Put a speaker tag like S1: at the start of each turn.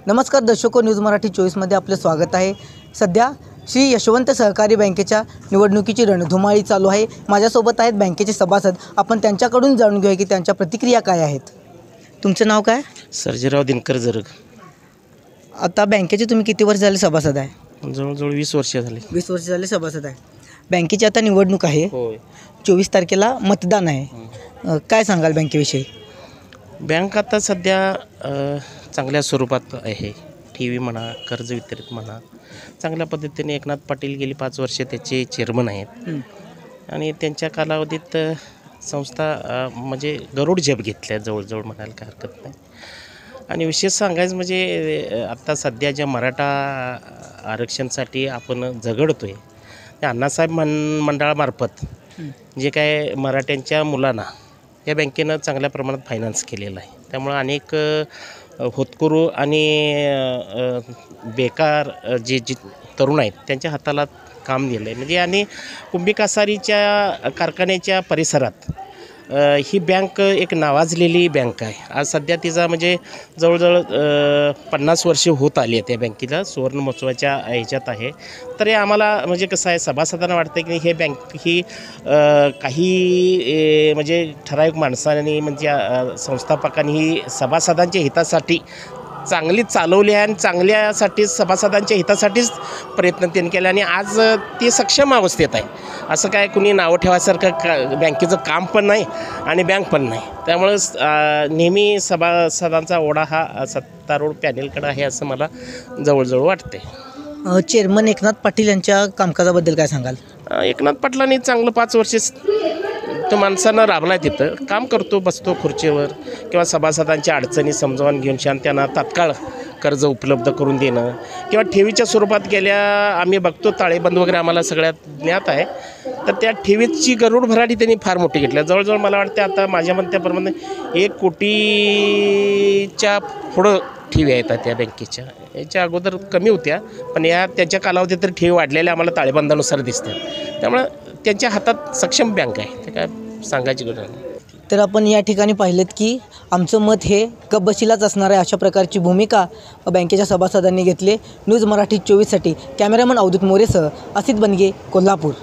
S1: नमस्कार दर्शको, न्यूज मराठी 24मध्ये आपले स्वागत आहे। सध्या श्री यशवंत सहकारी बँकेच्या निवडणुकीची रणधुमाळी चालू आहे। माझ्यासोबत आहेत बँकेचे सभासद। आपण त्यांच्याकडून जाणून घेऊया की त्यांच्या प्रतिक्रिया काय आहेत। तुमचं नाव काय?
S2: सर्जेराव दिनकर जरग।
S1: आता बँकेचे तुम्ही किती वर्ष झाले सभासद आहे?
S2: जवळजवळ 20 वर्ष झाली।
S1: 20 वर्ष झाले सभासद आहे। बँकेची आता निवडणूक आहे।
S2: होय।
S1: 24 तारखेला मतदान आहे। काय सांगाल बँकेविषयी?
S2: बँक आता सध्या चांगल्या स्वरूपात आहे। TV म्हणा, कर्ज वितरित म्हणा, चांगल्या पद्धतीने एकनाथ पाटील गेली 5 वर्षे त्याचे चेअरमन आहेत आणि त्यांच्या कालावधीत संस्था म्हणजे गरुड झेप घेतल्या जवळजवळ म्हणायला काय हरकत नाही। आणि विशेष सांगायचं म्हणजे आत्ता सध्या ज्या मराठा आरक्षणासाठी आपण झगडतोय त्या अण्णासाहेब मंडळामार्फत जे काय मराठ्यांच्या मुलांना या बँकेनं चांगल्या प्रमाणात फायनान्स केलेलं आहे। त्यामुळं अनेक होतकरू आणि बेकार जे तरुण आहेत त्यांच्या हाताला काम दिलं आहे। म्हणजे आणि कुंभी कासारीच्या कारखान्याच्या परिसरात ही बँक एक नावाजलेली बँक आहे। आज सध्या तिचा म्हणजे जवळजवळ 50 वर्षे होत आली आहे त्या बँकेला, सुवर्ण महोत्सवाच्या ह्याच्यात आहे। तर आम्हाला म्हणजे कसं आहे, सभासदांना वाटतं की हे बँक ही काही म्हणजे ठराविक माणसांनी म्हणजे संस्थापकांनी ही सभासदांच्या हितासाठी चांगली चालवली आहे आणि चांगल्यासाठी सभासदांच्या हितासाठीच प्रयत्न त्यांनी केले आणि आज ती सक्षम अवस्थेत आहे। असं काय कुणी नावं ठेवायसारखं बँकेचं काम पण नाही आणि बँक पण नाही। त्यामुळं नेहमी सभासदांचा ओढा हा सत्तारूढ पॅनेलकडे आहे असं मला जवळजवळ वाटते।
S1: चेअरमन एकनाथ पाटील यांच्या कामकाजाबद्दल काय सांगाल?
S2: एकनाथ पाटलांनी चांगलं 5 वर्षे तो माणसांना राबला आहे, तिथं काम करतो, बसतो खुर्चीवर किंवा सभासदांच्या अडचणी समजावून घेऊन शांत त्यांना तात्काळ कर्ज उपलब्ध करून देणं किंवा ठेवीच्या स्वरूपात गेल्या आम्ही बघतो ताळेबंद वगैरे आम्हाला सगळ्यात ज्ञात आहे। तर त्या ठेवीची गरुड भराटी त्यांनी फार मोठी घेतली। जवळजवळ मला वाटते आता माझ्या म्हणत्याप्रमाणे 1 कोटीच्या पुढं ठेवी आहेत त्या बँकेच्या। याच्या अगोदर कमी होत्या पण त्याच्या कालावधीत तर ठेवी वाढलेल्या आम्हाला ताळेबंदानुसार दिसतात। त्यामुळं त्यांच्या हातात सक्षम बँक आहे, ते काय सांगायची गरज नाही।
S1: तर आपण या ठिकाणी पाहिलेत की आमचं मत हे कबशीलाच असणार आहे, अशा प्रकारची भूमिका बँकेच्या सभासदांनी घेतली। न्यूज मराठी 24साठी कॅमेरामन अवधूत मोरेसह असित बनगे, कोल्हापूर।